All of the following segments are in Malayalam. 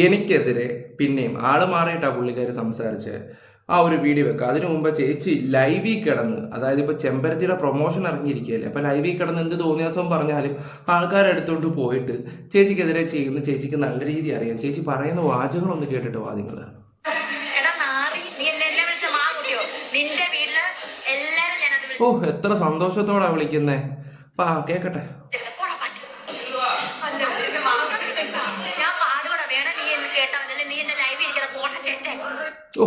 എനിക്കെതിരെ പിന്നെയും ആള് മാറിയിട്ടാണ് പുള്ളിക്കാർ സംസാരിച്ച് ആ ഒരു വീഡിയോ വെക്കുക. അതിനു മുമ്പ് ചേച്ചി ലൈവിൽ കിടന്ന്, അതായത് ഇപ്പൊ ചെമ്പരത്തിയുടെ പ്രൊമോഷൻ ഇറങ്ങിയിരിക്കുകയല്ലേ, അപ്പൊ ലൈവിൽ കിടന്ന് എന്ത് തോന്നിയ ദിവസം പറഞ്ഞാലും ആൾക്കാരെടുത്തോണ്ട് പോയിട്ട് ചേച്ചിക്കെതിരെ ചെയ്യുന്ന ചേച്ചിക്ക് നല്ല രീതി അറിയാം. ചേച്ചി പറയുന്ന വാചകങ്ങളൊന്ന് കേട്ടിട്ട് വാ നിങ്ങൾ. ഓ എത്ര സന്തോഷത്തോടാ വിളിക്കുന്നേ. പാ കേക്കട്ടെ. ഓ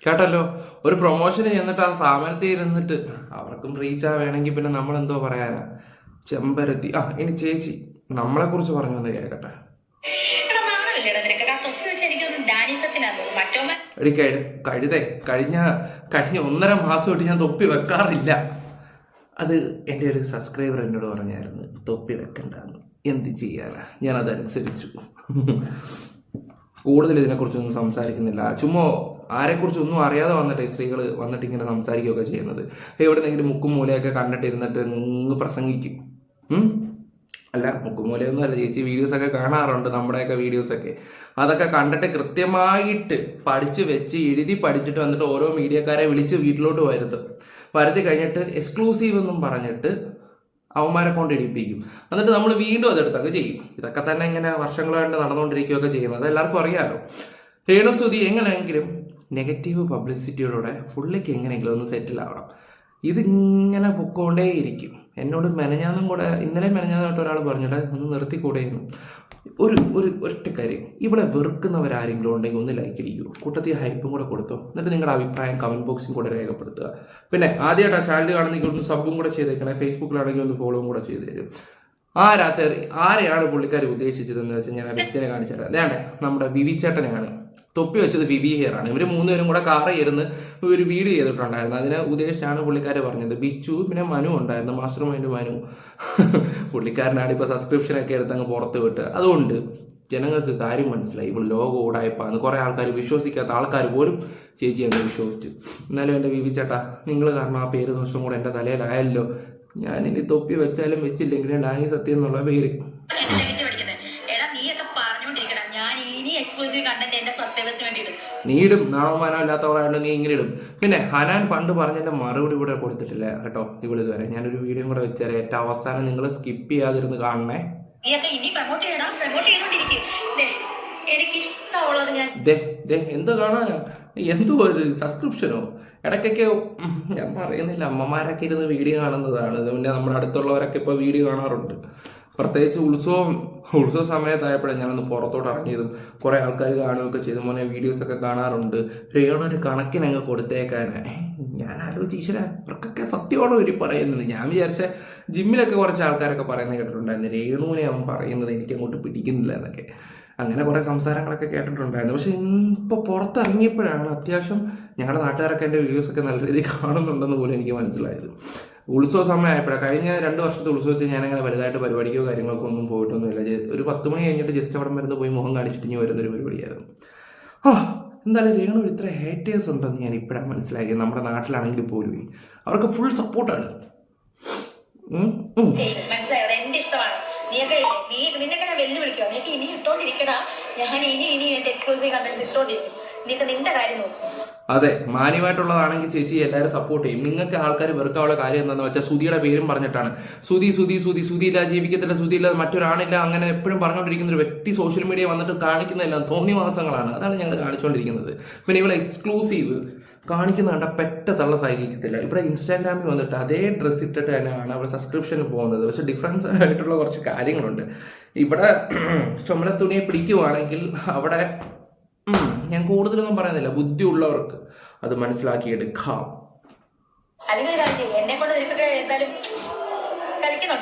കേട്ടല്ലോ, ഒരു പ്രൊമോഷന് ചെന്നിട്ട് ആ സ്ഥാപനത്തിൽ ഇരുന്നിട്ട് അവർക്കും റീച്ചാ വേണമെങ്കിൽ പിന്നെ നമ്മൾ എന്തോ പറയാനാ. ചെമ്പരത്തി. ഇനി ചേച്ചി നമ്മളെ കുറിച്ച് പറഞ്ഞു എന്ന് കേക്കട്ടെ. എടി കഴുതേ, കഴിഞ്ഞ 1.5 മാസമായിട്ട് ഞാൻ തൊപ്പി വെക്കാറില്ല. അത് എൻ്റെ ഒരു സബ്സ്ക്രൈബർ എന്നോട് പറഞ്ഞായിരുന്നു തൊപ്പി വെക്കണ്ടെന്ന്. എന്ത് ചെയ്യാനാ, ഞാൻ അതനുസരിച്ചു. കൂടുതൽ ഇതിനെക്കുറിച്ചൊന്നും സംസാരിക്കുന്നില്ല. ചുമ്മാ ആരെക്കുറിച്ചൊന്നും അറിയാതെ വന്നിട്ട് സ്ത്രീകൾ വന്നിട്ട് ഇങ്ങനെ സംസാരിക്കുകയൊക്കെ ചെയ്യുന്നത്. എവിടെന്നെങ്കിലും മുക്കും മൂലയൊക്കെ കണ്ടിട്ടിരുന്നിട്ട് പ്രസംഗിക്കും. അല്ല, മുക്കുമൂലയൊന്നും അല്ല, ചേച്ചി വീഡിയോസൊക്കെ കാണാറുണ്ട്, നമ്മുടെയൊക്കെ വീഡിയോസൊക്കെ. അതൊക്കെ കണ്ടിട്ട് കൃത്യമായിട്ട് പഠിച്ച് വെച്ച് എഴുതി പഠിച്ചിട്ട് വന്നിട്ട് ഓരോ മീഡിയക്കാരെ വിളിച്ച് വീട്ടിലോട്ട് വരുത്തി കഴിഞ്ഞിട്ട് എക്സ്ക്ലൂസീവ് എന്നും പറഞ്ഞിട്ട് അവന്മാരെ കൊണ്ട് ഇടിപ്പിക്കും. എന്നിട്ട് നമ്മൾ വീണ്ടും അതെടുത്തൊക്കെ ചെയ്യും. ഇതൊക്കെ തന്നെ ഇങ്ങനെ വർഷങ്ങളായിട്ട് നടന്നുകൊണ്ടിരിക്കുകയൊക്കെ ചെയ്യുന്നത് എല്ലാവർക്കും അറിയാമല്ലോ. രേണുസുതി എങ്ങനെയെങ്കിലും നെഗറ്റീവ് പബ്ലിസിറ്റിയോടെ പുള്ളിക്ക് എങ്ങനെയെങ്കിലും ഒന്ന് സെറ്റിൽ ആവണം. ഇതിങ്ങനെ പൊക്കോണ്ടേയിരിക്കും. എന്നോട് ഇന്നലെ മെനഞ്ഞാന്നായിട്ട് ഒരാൾ പറഞ്ഞിട്ട് ഒന്ന് നിർത്തിക്കൂടെയെന്ന്. ഒറ്റ കാര്യം, ഇവിടെ വെറുക്കുന്നവരാരെങ്കിലും ഉണ്ടെങ്കിൽ ഒന്ന് ലൈക്ക് ചെയ്യൂ, കൂട്ടത്തിൽ ഹൈപ്പും കൂടെ കൊടുത്തോ, എന്നിട്ട് നിങ്ങളുടെ അഭിപ്രായം കമൻറ്റ് ബോക്സിൽ കൂടെ രേഖപ്പെടുത്തുക. പിന്നെ ആദ്യമായിട്ട് ആ ചാനൽ കാണുന്നെങ്കിൽ ഒന്ന് സബും കൂടെ ചെയ്തേക്കണേ, ഫേസ്ബുക്കിലാണെങ്കിൽ ഒന്ന് ഫോളോവും കൂടെ ചെയ്ത് തരും. ആരെയാണ് പുള്ളിക്കാർ ഉദ്ദേശിച്ചതെന്ന് വെച്ചാൽ ഞാൻ ആ വ്യക്തിനെ കാണിച്ചു തരാം. വേണ്ടേ, നമ്മുടെ വിവി ചേട്ടനെയാണ്. തൊപ്പി വെച്ചത് വിവി ഹെയർ ആണ്. ഇവർ 3 പേരും കൂടെ കാറിൽ ഇരുന്ന് ഒരു വീഡിയോ ചെയ്തിട്ടുണ്ടായിരുന്നു. അതിനെ ഉദ്ദേശിച്ചാണ് പുള്ളിക്കാർ പറഞ്ഞത്. ബിച്ചു പിന്നെ മനു ഉണ്ടായിരുന്നു, മാസ്റ്റർ മൈൻഡ് മനു. പുള്ളിക്കാരനാണ് ഇപ്പോൾ സബ്സ്ക്രിപ്ഷനൊക്കെ എടുത്തങ്ങ് പുറത്ത് വിട്ട്. അതുകൊണ്ട് ജനങ്ങൾക്ക് കാര്യം മനസ്സിലായി, ഇപ്പോൾ ലോകം ഓടായ്പാന്ന്. കുറേ ആൾക്കാർ, വിശ്വസിക്കാത്ത ആൾക്കാർ പോലും ചേച്ചി അങ്ങ് വിശ്വസിച്ചു. എന്നാലും എൻ്റെ വിവി ചേട്ടാ, നിങ്ങൾ കാരണം ആ പേര് ദോഷം കൂടെ എൻ്റെ തലയിലായല്ലോ. ഞാനിനി തൊപ്പി വെച്ചാലും വെച്ചില്ലെങ്കിലും ഡാനി സത്യം എന്നുള്ള പേര് നീടും. നാണവമാനം ഇല്ലാത്തവരായതുകൊണ്ട് നീ ഇങ്ങനെ ഇടും. പിന്നെ ഹനാൻ പണ്ട് പറഞ്ഞതിന്റെ മറുപടി ഇവിടെ കൊടുത്തിട്ടില്ല കേട്ടോ ഇതുവരെ. ഞാനൊരു വീഡിയോ കൂടെ വെച്ചാൽ ഏറ്റവും അവസാനം നിങ്ങൾ സ്കിപ്പ് ചെയ്യാതിരുന്ന് കാണണേ. എന്ത് കാണാനോ, എന്തോ സബ്സ്ക്രിപ്ഷനോ ഇടയ്ക്കൊക്കെ ഞാൻ പറയുന്നില്ല. അമ്മമാരൊക്കെ ഇരുന്ന് വീഡിയോ കാണുന്നതാണ്. പിന്നെ നമ്മുടെ അടുത്തുള്ളവരൊക്കെ ഇപ്പോൾ വീഡിയോ കാണാറുണ്ട്. പ്രത്യേകിച്ച് ഉത്സവ സമയത്തായപ്പോഴാണ് ഞാനൊന്ന് പുറത്തോട്ട് ഇറങ്ങിയതും കുറേ ആൾക്കാർ കാണുകയൊക്കെ ചെയ്തു. മോനെ വീഡിയോസൊക്കെ കാണാറുണ്ട്. രേണുവിന് കണക്കിനങ്ങ് കൊടുത്തേക്കാനാണ്. ഞാൻ ആലോചിച്ച് ഈശ്വര, ഇവർക്കൊക്കെ സത്യമാണോ ഇവർ പറയുന്നത്. ഞാൻ വിചാരിച്ച ജിമ്മിലൊക്കെ കുറച്ച് ആൾക്കാരൊക്കെ പറയുന്നത് കേട്ടിട്ടുണ്ടായിരുന്നു, രേണുവിനെ അവൻ പറയുന്നത് എനിക്കങ്ങോട്ട് പിടിക്കുന്നില്ല എന്നൊക്കെ. അങ്ങനെ കുറേ സംസാരങ്ങളൊക്കെ കേട്ടിട്ടുണ്ടായിരുന്നു. പക്ഷെ ഇപ്പോൾ പുറത്തിറങ്ങിയപ്പോഴാണ് അത്യാവശ്യം ഞങ്ങളുടെ നാട്ടുകാരൊക്കെ എൻ്റെ വീഡിയോസൊക്കെ നല്ല രീതിയിൽ കാണുന്നുണ്ടെന്ന് പോലും എനിക്ക് മനസ്സിലായത്. ഉത്സവ സമയമായപ്പോഴാണ്. കഴിഞ്ഞ 2 വർഷത്തെ ഉത്സവത്തിൽ ഞാനങ്ങനെ വലുതായിട്ട് പരിപാടിക്കോ കാര്യങ്ങൾക്കോ ഒന്നും പോയിട്ടൊന്നുമില്ല. ഒരു 10 മണി കഴിഞ്ഞിട്ട് ജസ്റ്റ് അവിടെ വരുന്നത് പോയി മുഖം കാണിച്ചിട്ട് ഇനി വരുന്നൊരു പരിപാടിയായിരുന്നു. എന്തായാലും രേണു ഇത്ര ഹേറ്റേഴ്സ് ഉണ്ടെന്ന് ഞാൻ ഇപ്പോഴാണ് മനസ്സിലാക്കിയത്. നമ്മുടെ നാട്ടിലാണെങ്കിൽ പോലും അവർക്ക് ഫുൾ സപ്പോർട്ടാണ്. അതെ, മാന്യമായിട്ടുള്ളതാണെങ്കിൽ ചേച്ചി എല്ലാവരും സപ്പോർട്ട് ചെയ്യും. നിങ്ങൾക്ക് ആൾക്കാർ വെറുക്കാനുള്ള കാര്യം എന്താണെന്ന് വെച്ചാൽ സുധിയുടെ പേരും പറഞ്ഞിട്ടാണ്. സുധിയില്ല, ജീവിക്കത്തില്ല, സുധിയില്ല, മറ്റൊരാണില്ല, അങ്ങനെ എപ്പോഴും പറഞ്ഞുകൊണ്ടിരിക്കുന്ന ഒരു വ്യക്തി സോഷ്യൽ മീഡിയ വന്നിട്ട് കാണിക്കുന്നതെല്ലാം തോന്നിവാസങ്ങളാണ്. അതാണ് ഞങ്ങൾ കാണിച്ചുകൊണ്ടിരിക്കുന്നത്. പിന്നെ ഇവിടെ എക്സ്ക്ലൂസീവ് കാണിക്കുന്ന കണ്ട പെട്ട തള്ള സഹിക്കത്തില്ല. ഇവിടെ ഇൻസ്റ്റാഗ്രാമിൽ വന്നിട്ട് അതേ ഡ്രസ്സ് ഇട്ടിട്ട് തന്നെയാണ് അവിടെ സബ്സ്ക്രിപ്ഷന് പോകുന്നത്. പക്ഷെ ഡിഫറൻസ് ആയിട്ടുള്ള കുറച്ച് കാര്യങ്ങളുണ്ട്. ഇവിടെ ചുമലത്തുണിയെ പിടിക്കുവാണെങ്കിൽ അവിടെ ഞാൻ കൂടുതലൊന്നും പറയുന്നില്ല, ബുദ്ധിയുള്ളവർക്ക് അത് മനസ്സിലാക്കിയെടുക്കാം.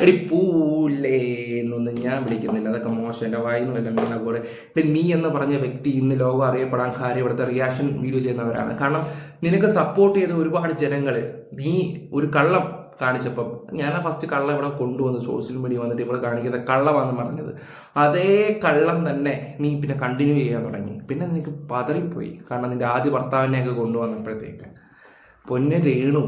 എടി പൂലേ എന്നൊന്നും ഞാൻ വിളിക്കുന്നില്ല, അതൊക്കെ മോശം. എൻ്റെ വായിന്ന് വല്ല മീന പോലെ. നീ എന്ന് പറഞ്ഞ വ്യക്തി ഇന്ന് ലോകം അറിയപ്പെടാൻ കാര്യം ഇവിടുത്തെ റിയാക്ഷൻ വീഡിയോ ചെയ്യുന്നവരാണ്. കാരണം നിനക്ക് സപ്പോർട്ട് ചെയ്ത ഒരുപാട് ജനങ്ങൾ നീ ഒരു കള്ളം കാണിച്ചപ്പം ഞാൻ ഫസ്റ്റ് കള്ളം ഇവിടെ കൊണ്ടുവന്ന് സോഷ്യൽ മീഡിയ വന്നിട്ട് ഇവിടെ കാണിക്കുന്ന കള്ളമാണെന്ന് പറഞ്ഞത്. അതേ കള്ളം തന്നെ നീ പിന്നെ കണ്ടിന്യൂ ചെയ്യാൻ തുടങ്ങി. പിന്നെ നിനക്ക് പതറിപ്പോയി. കാരണം നിന്റെ ആദ്യ ഭർത്താവിനെയൊക്കെ കൊണ്ടുവന്നപ്പോഴത്തേക്ക് പൊന്നെ രേണു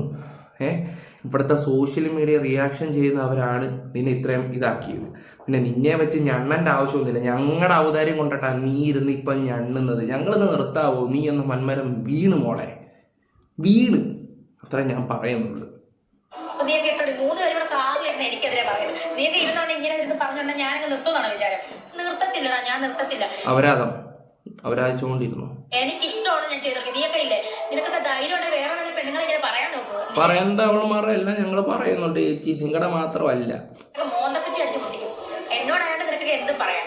ഇവിടുത്തെ സോഷ്യൽ മീഡിയ റിയാക്ഷൻ ചെയ്യുന്നവരാണ് നിന്നെ ഇത്രയും ഇതാക്കിയത്. പിന്നെ നിന്നെ വെച്ച് ഞണ്ണൻ്റെ ആവശ്യമൊന്നുമില്ല. ഞങ്ങളുടെ ഔദാര്യം കൊണ്ടിട്ടാണ് നീ ഇരുന്ന് ഇപ്പം ഞണ്ണുന്നത്. ഞങ്ങളിന്ന് നിർത്താവോ? നീ എന്ന മന്മരം വീണ് മോളെ, വീണ്. അത്ര ഞാൻ പറയുന്നുള്ളൂ. അപരാധം അവരാഴ്ചകൊണ്ടിരുന്നു. എനിക്കിഷ്ടമാണ് ഞാൻ ചെയ്തത്. നീയൊക്കെ ഇല്ലേ, നിനക്കൊക്കെ ധൈര്യം വേറെ പെണ്ണുങ്ങളെ ഇങ്ങനെ പറയാൻ നോക്കൂ. പറയേണ്ട അവളുമാരെ എല്ലാം ഞങ്ങൾ പറയുന്നുണ്ട് ചേച്ചി, നിങ്ങളുടെ മാത്രമല്ല. മോന്തക്കുറ്റി അടിച്ചു പൊട്ടിക്കും. എന്നോടായിട്ട് നിനക്ക് എന്തും പറയാം.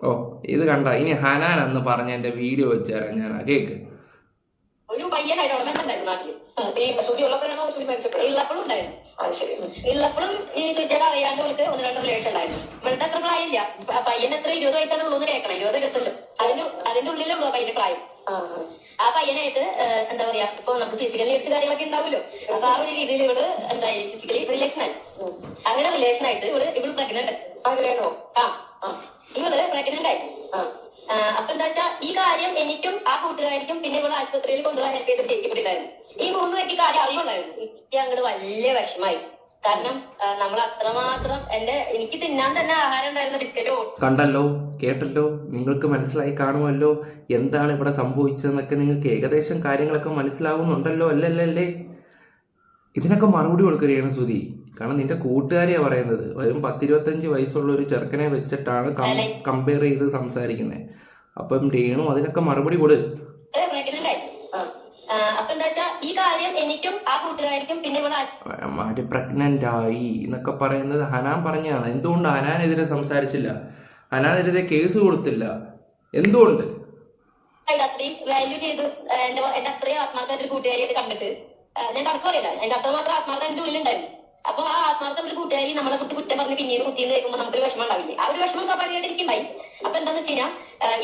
ഓ ഇത് കണ്ട, ഇനി ഹനാൻ എന്ന് പറഞ്ഞ എന്റെ വീഡിയോ വെച്ച് തരാം ഞാൻ. കേക്ക്. ഒരു പയ്യനായിട്ട് ഉടമണ്ടായിരുന്നു നാട്ടില്. ഉള്ളപ്പോഴും ഉണ്ടായിരുന്നു. ഉള്ളപ്പോഴും ഈ ചേച്ചിയുടെ അറിയാണ്ട് അവൾക്ക് 1-2 റിലേഷൻ ഉണ്ടായിരുന്നു. ഇവളുടെ അത്ര പ്രായമില്ല. പയ്യൻ എത്ര 20 വയസ്സാണ് ഉള്ളൂന്ന് കേൾക്കണം. 20-25. അതിന്റെ ഉള്ളിലുള്ള പയ്യന്റെ പ്രായം. ആ പയ്യനായിട്ട് എന്താ പറയാ, ഇപ്പൊ നമുക്ക് ഫിസിക്കൽ നീഡ്സ് കാര്യങ്ങളൊക്കെ ഉണ്ടാവുമല്ലോ. അപ്പൊ ആ ഒരു രീതിയിൽ ഇവള് എന്തായി ഫിസിക്കലി റിലേഷനായി. അങ്ങനെ റിലേഷനായിട്ട് ഇവള് പ്രഗ്നന്റ്. ആഗ്രഹോ? ഇവള് പ്രഗ്നന്റ് ആയി. അപ്പൊ എന്താ വെച്ചാ ഈ കാര്യം എനിക്കും ആ കൂട്ടുകാരിക്കും പിന്നെ ഇവിടെ ആശുപത്രിയിൽ കൊണ്ടുപോകാൻ ഹെൽപ്പ് ചെയ്ത് ചേച്ചിപ്പെട്ടിട്ടായിരുന്നു. ഈ 3 വ്യക്തി കാര്യം അറിവുണ്ടായിരുന്നു. എനിക്ക് അങ്ങോട്ട് വലിയ വിഷമായി. കാരണം നമ്മൾ അത്രമാത്രം എനിക്ക് തിന്നാൻ തന്നെ ആഹാരം ഉണ്ടായിരുന്ന ബിസ്ക്കറ്റ്. കണ്ടല്ലോ, കേട്ടല്ലോ, നിങ്ങൾക്ക് മനസ്സിലായി കാണുമല്ലോ എന്താണ് ഇവിടെ സംഭവിച്ചതെന്നൊക്കെ. നിങ്ങൾക്ക് ഏകദേശം കാര്യങ്ങളൊക്കെ മനസ്സിലാവുന്നുണ്ടല്ലോ അല്ലല്ലേ? ഇതിനൊക്കെ മറുപടി കൊടുക്കുകയാണ് സുധി. കാരണം നിന്റെ കൂട്ടുകാരിയാ പറയുന്നത്. വരും 10-25 വയസ്സുള്ള ഒരു ചെറുക്കനെ വെച്ചിട്ടാണ് കമ്പയർ ചെയ്ത് സംസാരിക്കുന്നത്. അപ്പം രേണു അതിനൊക്കെ മറുപടി കൊടു. ഈ കാര്യം എനിക്കും ആ കൂട്ടുകാരിക്കും പിന്നെ പ്രഗ്നന്റ് ആയി എന്നൊക്കെ പറയുന്നത് ഹനാൻ പറഞ്ഞാണ്. എന്തുകൊണ്ട് ഹനാനെതിരെ സംസാരിച്ചില്ല? ഹനാനെതിരെ കേസ് കൊടുത്തില്ല. എന്തുകൊണ്ട്? വാല്യൂ ചെയ്ത് എന്റെ അത്രയും ആത്മാർത്ഥ ഒരു കൂട്ടുകാരിയായിട്ട് കണ്ടിട്ട് ഞാൻ കണക്കറിയില്ല. എന്റെ അത്രമാത്രം ആത്മാർത്ഥ എന്റെ ഉള്ളിലുണ്ടായിരുന്നു. അപ്പൊ ആ ആത്മാർത്ഥ ഒരു കൂട്ടുകാരി നമ്മളെ കുറിച്ച് കുറ്റം പറഞ്ഞ് പിന്നീട് കുത്തിന്ന് കേൾക്കുമ്പോൾ നമുക്കൊരു വിഷമം ഉണ്ടാവില്ലേ? ആ ഒരു വിഷമം സ്വാഭാവികമായിട്ട് എനിക്കുണ്ടായി. അപ്പൊ എന്താന്ന് വെച്ച് കഴിഞ്ഞാൽ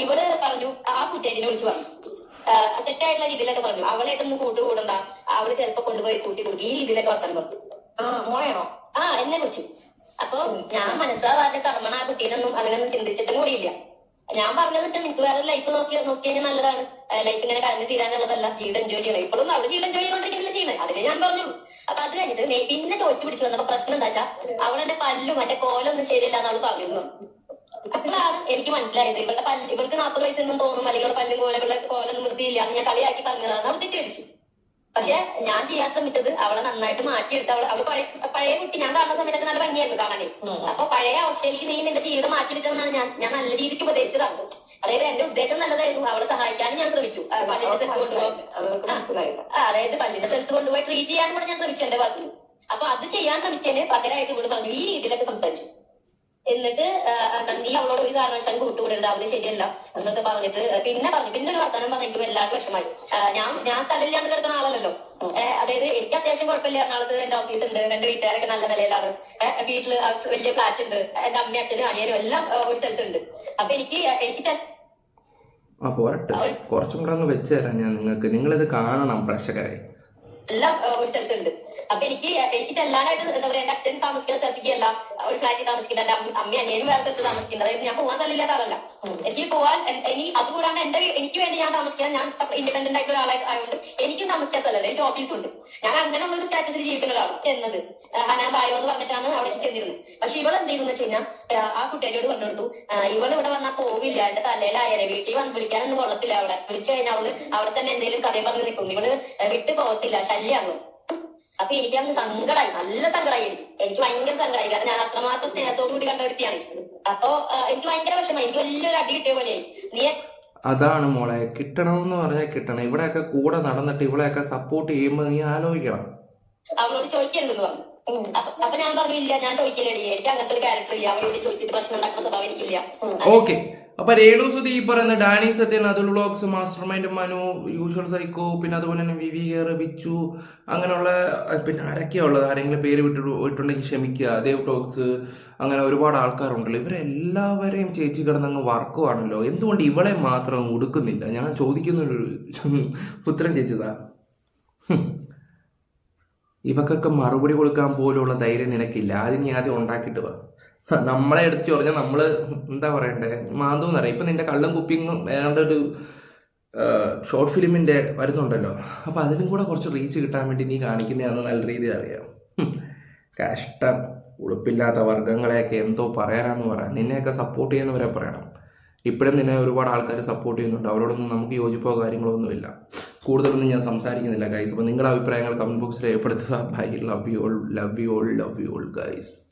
ഇവള് പറഞ്ഞു, ആ കൂട്ടുകാരിനെ വിളിച്ചു പറഞ്ഞു, തെറ്റായിട്ടുള്ള രീതിയിലൊക്കെ പറഞ്ഞു. അവളായിട്ടൊന്നും കൂട്ടുകൂടണ്ട, അവള് ചിലപ്പോ കൊണ്ടുപോയി കൂട്ടി കൊടുക്കും, ഈ രീതിയിലൊക്കെ വർത്താനം പറഞ്ഞു. മോയാണോ? എന്നെ കുറിച്ച്. അപ്പൊ ഞാൻ മനസ്സാവാതെ കർമ്മണ ആ കുട്ടീനൊന്നും അങ്ങനെയൊന്നും ചിന്തിച്ചിട്ടും കൂടിയില്ല. ഞാൻ പറഞ്ഞത് വെച്ചാൽ നിനക്ക് വേറെ ലൈഫ് നോക്കിക്കഴിഞ്ഞാൽ നല്ലതാണ്. ലൈഫ് ഇങ്ങനെ കരഞ്ഞു തീരാനുള്ളതല്ല, ജീവിതം എൻജോയ് ചെയ്യണം. ഇപ്പോഴും അവള് ജീവിതം എൻജോയ് ചെയ്തോണ്ടിരിക്കുന്നില്ല ചെയ്യുന്നത്. അതിന് ഞാൻ പറഞ്ഞു. അപ്പൊ അത് കഴിഞ്ഞിട്ട് പിന്നെ ചോദിച്ചു പിടിച്ചു വന്നപ്പോ പ്രശ്നം എന്താ വെച്ചാൽ അവളെന്റെ പല്ലും മറ്റേ കോലൊന്നും ശരിയല്ല എന്ന് അവള് പറഞ്ഞിരുന്നു. അപ്പോഴാണ് എനിക്ക് മനസ്സിലായത് ഇവൾക്ക് 40 വയസ്സൊന്നും തോന്നും, അല്ലെങ്കിൽ പല്ലും കോലൊന്നും വൃത്തിയില്ല എന്ന് ഞാൻ കളിയാക്കി പറഞ്ഞതാണ്. അവൾ തെറ്റിദ്ധരിച്ചു. പക്ഷെ ഞാൻ ചെയ്യാൻ ശ്രമിച്ചത് അവളെ നന്നായിട്ട് മാറ്റിയെടുത്ത് അവള് പഴയ കുട്ടി ഞാൻ കാണുന്ന സമയത്തൊക്കെ നല്ല ഭംഗിയായിരുന്നു കാണാനേ. അപ്പൊ പഴയ അവസ്ഥയിലേക്ക് നീ നിന്റെ ജീവിതം മാറ്റിയെടുക്കണമെന്നാണ് ഞാൻ നല്ല രീതിക്ക് ഉപദേശിച്ചതാണ്. അതായത് എന്റെ ഉദ്ദേശം നല്ലതായിരുന്നു. അവളെ സഹായിക്കാനും ഞാൻ ശ്രമിച്ചു. പല്ലിന്റെ സ്ഥലത്ത് കൊണ്ടുപോകാൻ, അതായത് പല്ലിന്റെ സ്ഥലത്ത് കൊണ്ടുപോയി ട്രീറ്റ് ചെയ്യാനും കൂടെ ഞാൻ ശ്രമിച്ചു എന്റെ ഭാഗത്ത്. അപ്പൊ അത് ചെയ്യാൻ ശ്രമിച്ചതിന് പകരമായിട്ട് ഇവിടെ പറഞ്ഞു, ഈ രീതിയിലൊക്കെ സംസാരിച്ചു. എന്നിട്ട് നീ അവളോട് ഒരു കാരണവശാലും കൂട്ടുകൂടരുത്, അവര് ശരിയല്ല എന്നൊക്കെ പറഞ്ഞിട്ട് പിന്നെ ഒരു വർത്തമാനം പറഞ്ഞ എനിക്ക് എല്ലാവർക്കും വിഷമായി. ഞാൻ തലയില്ലാണ്ട് കിടക്കുന്ന ആളല്ലല്ലോ. അതായത് എനിക്ക് അത്യാവശ്യം കുഴപ്പമില്ല. എറണാകുളത്ത് എന്റെ ഓഫീസ് ഉണ്ട്, എന്റെ വീട്ടുകാരൊക്കെ നല്ല നിലയിലാണ്, വീട്ടില് വലിയ ഫ്ലാറ്റ് ഉണ്ട്, എന്റെ അമ്മയും അച്ഛനും അനിയനും എല്ലാം ഒരു സ്ഥലത്തുണ്ട്. അപ്പൊ എനിക്ക് പോരട്ടെ, കുറച്ചും കൂടെ അങ്ങ് വെച്ച് തരാം ഞാൻ നിങ്ങൾക്ക്. നിങ്ങളിത് കാണണം പ്രേക്ഷകരെ. എല്ലാം ഒരു സ്ഥലത്തുണ്ട്. അപ്പൊ എനിക്ക് ചെല്ലാനായിട്ട് എന്താ പറയാ, എന്റെ അച്ഛൻ താമസിക്കുന്ന സ്ഥലത്തേക്ക് എല്ലാം ഒരു ഫ്ലാറ്റിൽ താമസിക്കുന്നത്, എന്റെ അമ്മ അനിയനും വേറെ സ്ഥലത്ത് താമസിക്കുന്നത്. അതായത് ഞാൻ പോകാൻ സ്ഥലമില്ലാത്ത ആളല്ല. എനിക്ക് പോവാൻ അതുകൂടാണ്ട് എനിക്ക് വേണ്ടി ഞാൻ താമസിക്കാൻ, ഞാൻ ഇൻഡിപെൻഡന്റ് ആയിട്ടുള്ള ആളായതുകൊണ്ട് എനിക്കും താമസിക്കാൻ സ്ഥലമല്ല, എനിക്ക് ഓഫീസുണ്ട്. ഞാൻ അങ്ങനെയുള്ള ഒരു സ്റ്റാറ്റസിൽ ജീവിക്കുന്ന ഒരാളാണ് എന്നത്. ഹനാൻ ബായോ എന്ന് പറഞ്ഞിട്ടാണ് അവിടെ ചെന്നിരുന്നത്. പക്ഷെ ഇവൾ എന്ത് ചെയ്തെന്ന് വെച്ച് കഴിഞ്ഞാൽ ആ കുട്ടിയോട് പറഞ്ഞു കൊടുത്തു, ഇവള് ഇവിടെ വന്നാൽ പോവില്ല, എന്റെ തലയിലായാലേ വീട്ടിൽ വന്ന് വിളിക്കാനൊന്നും കൊള്ളത്തില്ല. അവിടെ വിളിച്ചു കഴിഞ്ഞാൽ അവള് അവിടെ തന്നെ എന്തെങ്കിലും കഥയും പറഞ്ഞ് നിൽക്കും, ഇവള് വിട്ടു പോകത്തില്ല, ശല്യാകും. അപ്പൊ എനിക്ക് അങ്ങ് സങ്കടമായി, നല്ല സങ്കടമായി. എനിക്ക് ഭയങ്കര സങ്കടമായി. കാരണം ഞാൻ അത്രമാത്രം സ്നേഹത്തോടു കൂടി കണ്ട വ്യക്തിയാണ്. അപ്പൊ എനിക്ക് ഭയങ്കര വിഷമമായി. എനിക്ക് വലിയൊരു അടി കിട്ടിയ പോലെയായി. നീ അതാണ് മോളെ, കിട്ടണമെന്ന് പറഞ്ഞാൽ കിട്ടണം. ഇവിടെയൊക്കെ കൂടെ നടന്നിട്ട് ഇവിടെയൊക്കെ സപ്പോർട്ട് ചെയ്യുമ്പോൾ നീ ആലോചിക്കണം. അവളോട് ചോദിക്കരുതെന്ന് പറഞ്ഞു. അപ്പൊ ഞാൻ പറഞ്ഞില്ല, ഞാൻ ചോദിക്കില്ലടി, എനിക്ക് അങ്ങനത്തെ ഒരു ക്യാരക്ടർ ഇല്ല, അവളോട് ചോദിച്ചിട്ട് പ്രശ്നം ഉണ്ടാക്കുന്ന സ്വഭാവം എനിക്കില്ല. ഓക്കെ, അപ്പൊ രേണു സുധി ഈ പറയുന്ന Dani Sathyan, Athul vlogs, master mind Manu, usual psycho, പിന്നെ അതുപോലെ തന്നെ വിവി ഹെയർ, വിച്ചു, അങ്ങനെയുള്ള പിന്നെ ആരൊക്കെയാ ഉള്ളത്? ആരെങ്കിലും പേര് വിട്ടുണ്ടെങ്കിൽ ക്ഷമിക്കുക. ദേവ് വ്ളോഗ്സ്, അങ്ങനെ ഒരുപാട് ആൾക്കാരുണ്ടല്ലോ. ഇവരെല്ലാവരെയും ചേച്ചി കിടന്നങ്ങ് വർക്കുവാണല്ലോ. എന്തുകൊണ്ട് ഇവളെ മാത്രം ഉടുക്കുന്നില്ല? ഞാൻ ചോദിക്കുന്നൊരു ഉത്തരം ചേച്ചിതാ. ഇവക്കൊക്കെ മറുപടി കൊടുക്കാൻ പോലുള്ള ധൈര്യം നിനക്കില്ല. ആദ്യം ഉണ്ടാക്കിയിട്ട് വാ. നമ്മളെ എടുത്ത് പറഞ്ഞാൽ നമ്മള് എന്താ പറയണ്ടേ, മാന്തൂന്നറിയാം. ഇപ്പൊ നിന്റെ കള്ളും കുപ്പിയും വേണ്ട ഒരു ഷോർട്ട് ഫിലിമിൻ്റെ വരുന്നുണ്ടല്ലോ. അപ്പോൾ അതിനും കൂടെ കുറച്ച് റീച്ച് കിട്ടാൻ വേണ്ടി നീ കാണിക്കുന്നതാണെന്ന് നല്ല രീതിയിൽ അറിയാം. കഷ്ടം. ഉളുപ്പില്ലാത്ത വർഗ്ഗങ്ങളെയൊക്കെ എന്തോ പറയാനാന്ന് പറയാം. നിന്നെയൊക്കെ സപ്പോർട്ട് ചെയ്യുന്നവരെ പറയണം. ഇപ്പോഴും നിന്നെ ഒരുപാട് ആൾക്കാർ സപ്പോർട്ട് ചെയ്യുന്നുണ്ട്. അവരോടൊന്നും നമുക്ക് യോജിപ്പോ കാര്യങ്ങളോ ഒന്നുമില്ല. കൂടുതലൊന്നും ഞാൻ സംസാരിക്കുന്നില്ല ഗൈസ്. അപ്പോൾ നിങ്ങളുടെ അഭിപ്രായങ്ങൾ കമൻറ്റ് ബോക്സിൽ രേഖപ്പെടുത്തുക. Bye. Love you all guys.